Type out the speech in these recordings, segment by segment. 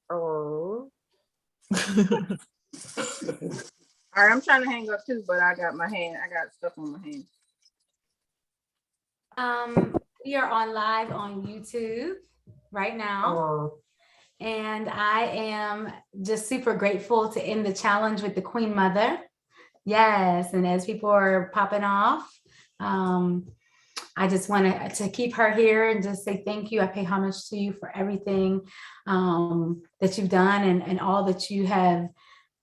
Oh. All right, I'm trying to hang up too, but I got stuff on my hand. We are on live on YouTube right now. And I am just super grateful to end the challenge with the Queen Mother. Yes, and as people are popping off, I just wanted to keep her here and just say thank you. I pay homage to you for everything that you've done and all that you have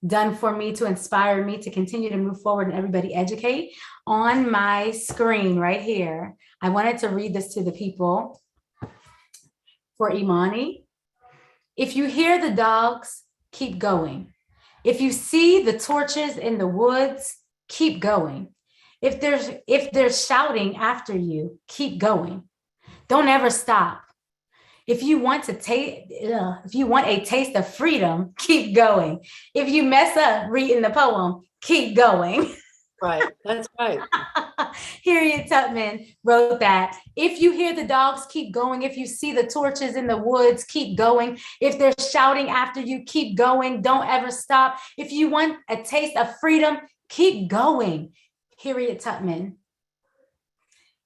done for me to inspire me to continue to move forward and everybody educate. On my screen right here, I wanted to read this to the people for Imani. If you hear the dogs, keep going. If you see the torches in the woods, keep going. If they're shouting after you, keep going. Don't ever stop. If you want a taste of freedom, keep going. If you mess up reading the poem, keep going. Right, that's right. Harriet Tubman wrote that. If you hear the dogs, keep going. If you see the torches in the woods, keep going. If they're shouting after you, keep going. Don't ever stop. If you want a taste of freedom, keep going. Harriet Tubman.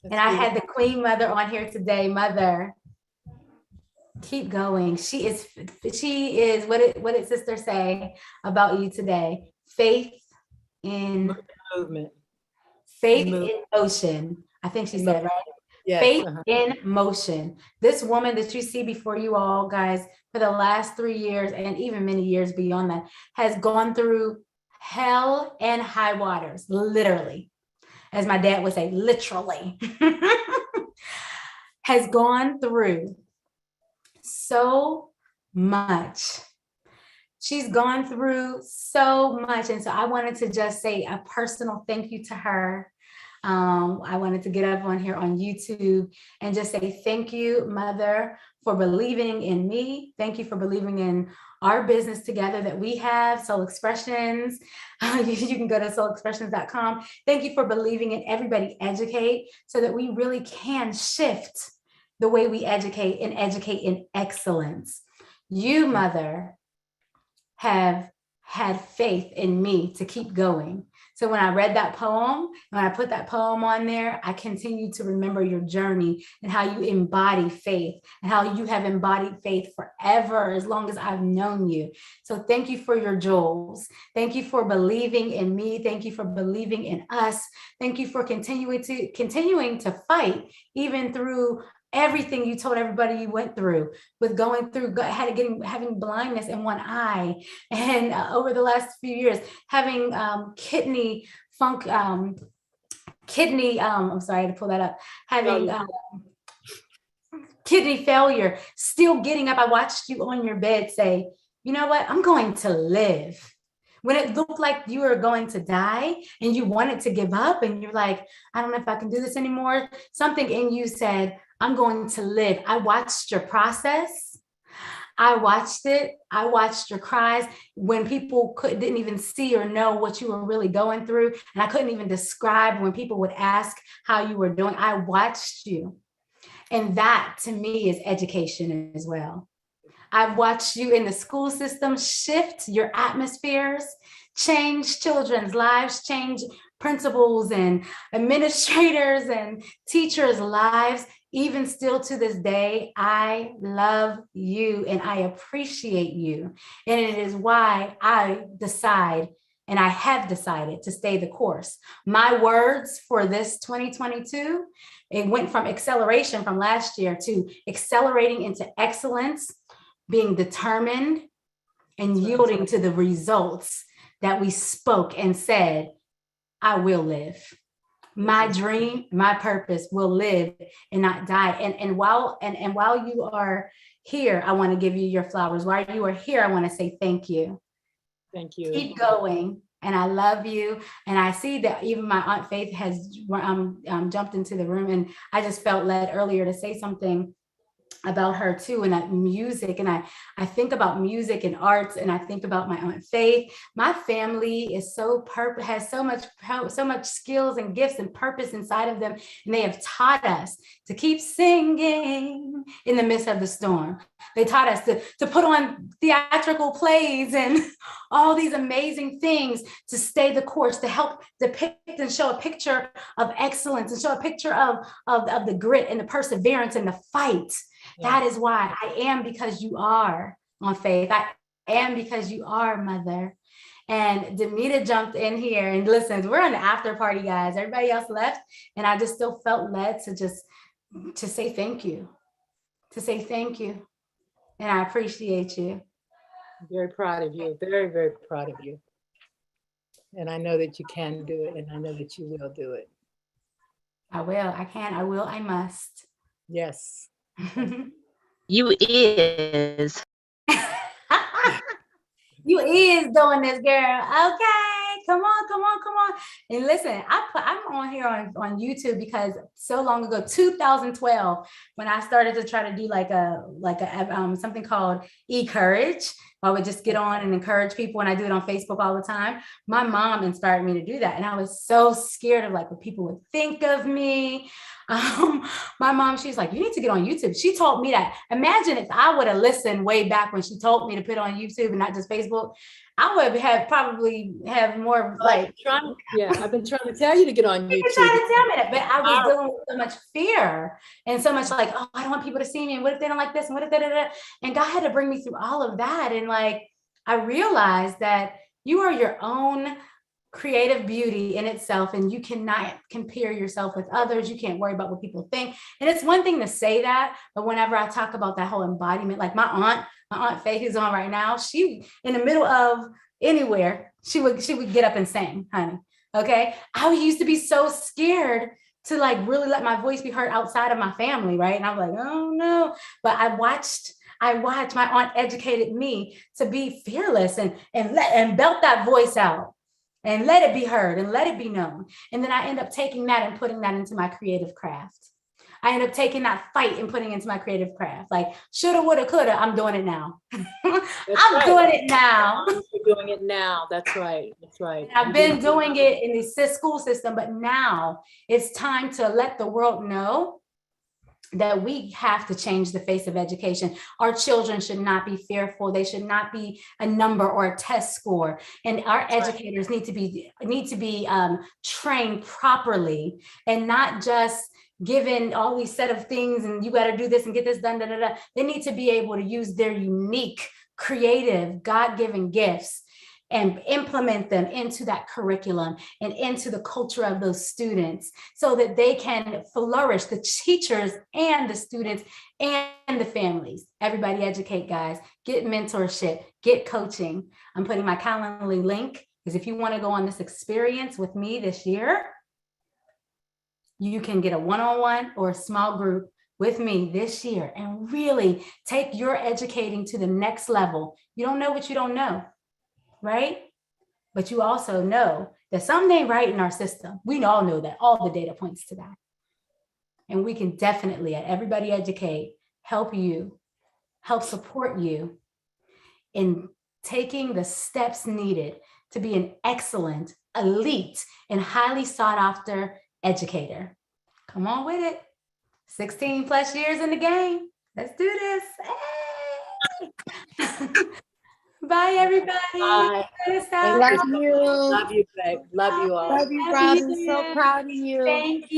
And I had the Queen Mother on here today. Mother, keep going. She is what did sister say about you today? Faith in movement. Faith in motion. I think she said, right? Yes. Faith in motion. This woman that you see before you all, guys, for the last 3 years and even many years beyond that, has gone through hell and high waters, literally. As my dad would say, literally. Has gone through so much. She's gone through so much. And so I wanted to just say a personal thank you to her. I wanted to get up on here on YouTube and just say thank you, Mother, for believing in me. Thank you for believing in our business together that we have, Soul Expressions. You can go to soulexpressions.com. Thank you for believing in Everybody Educate so that we really can shift the way we educate and educate in excellence. You, Mother, have had faith in me to keep going. So when I read that poem, when I put that poem on there, I continue to remember your journey and how you embody faith and how you have embodied faith forever, as long as I've known you. So thank you for your jewels. Thank you for believing in me. Thank you for believing in us. Thank you for continuing to fight, even through everything you told everybody you went through, with going through, having blindness in one eye, and over the last few years, having kidney funk, I'm sorry, I had to pull that up, having kidney failure, still getting up. I watched you on your bed say, you know what, I'm going to live. When it looked like you were going to die and you wanted to give up and you're like, I don't know if I can do this anymore. Something in you said, I'm going to live. I watched your process. I watched it. I watched your cries when people didn't even see or know what you were really going through. And I couldn't even describe when people would ask how you were doing. I watched you. And that to me is education as well. I've watched you in the school system shift your atmospheres, change children's lives, change principals and administrators and teachers' lives. Even still to this day, I love you and I appreciate you. And it is why I decide, and I have decided, to stay the course. My words for this 2022, it went from acceleration from last year to accelerating into excellence, being determined and yielding to the results that we spoke and said, I will live. My dream, my purpose will live and not die. And while you are here, I want to give you your flowers. While you are here, I want to say thank you. Thank you. Keep going. And I love you. And I see that even my Aunt Faith has jumped into the room. And I just felt led earlier to say something about her too, and that music, and I think about music and arts, and I think about my Aunt Faith. My family is has so much skills and gifts and purpose inside of them, and they have taught us to keep singing in the midst of the storm. They taught us to put on theatrical plays and all these amazing things to stay the course, to help depict and show a picture of excellence and show a picture of the grit and the perseverance and the fight. That is why I am because you are, on Faith. I am because you are, Mother. And Demita jumped in here and listens. We're on the after party, guys. Everybody else left. And I just still felt led to say thank you. To say thank you. And I appreciate you. I'm very proud of you. Very, very proud of you. And I know that you can do it. And I know that you will do it. I will. I can. I will. I must. Yes. You is. You is doing this, girl. Okay, come on. And listen, I'm on here on YouTube because so long ago, 2012, when I started to try to do like a something called E-Courage. I would just get on and encourage people, and I do it on Facebook all the time. My mom inspired me to do that, and I was so scared of like what people would think of me. My mom, she's like, you need to get on YouTube. She told me that. Imagine if I would have listened way back when she told me to put on YouTube and not just Facebook. I would have probably have more like. I've been trying to tell you to get on YouTube. You've been trying to tell me that, but I was dealing with so much fear and so much like, oh, I don't want people to see me. And what if they don't like this? And what if da-da-da? And God had to bring me through all of that. And like, I realized that you are your own creative beauty in itself, and you cannot compare yourself with others. You can't worry about what people think. And it's one thing to say that, but whenever I talk about that whole embodiment, like my aunt Faye, who's on right now, she in the middle of anywhere, she would get up and sing, honey. Okay. I used to be so scared to like really let my voice be heard outside of my family, right? And I'm like, oh no. But I watched my aunt educated me to be fearless and belt that voice out. And let it be heard and let it be known. And then I end up taking that and putting that into my creative craft. I end up taking that fight and putting it into my creative craft. Like shoulda, woulda, coulda, I'm doing it now. I'm doing it now. You're doing it now. That's right. That's right. I've been doing it in the school system, but now it's time to let the world know that we have to change the face of education. Our children should not be fearful. They should not be a number or a test score. And our educators need to be trained properly and not just given all these set of things and you got to do this and get this done. They need to be able to use their unique, creative, God-given gifts and implement them into that curriculum and into the culture of those students so that they can flourish, the teachers and the students and the families. Everybody educate, guys. Get mentorship, get coaching. I'm putting my Calendly link because if you want to go on this experience with me this year, you can get a one-on-one or a small group with me this year and really take your educating to the next level. You don't know what you don't know. Right? But you also know that something ain't right in our system. We all know that. All the data points to that. And we can definitely, at Everybody Educate, help support you in taking the steps needed to be an excellent, elite, and highly sought after educator. Come on with it. 16 plus years in the game. Let's do this. Hey. Bye, everybody. Bye. Love you. Love you, Greg. Love you all. Love you, Rob. I'm so proud of you. Thank you.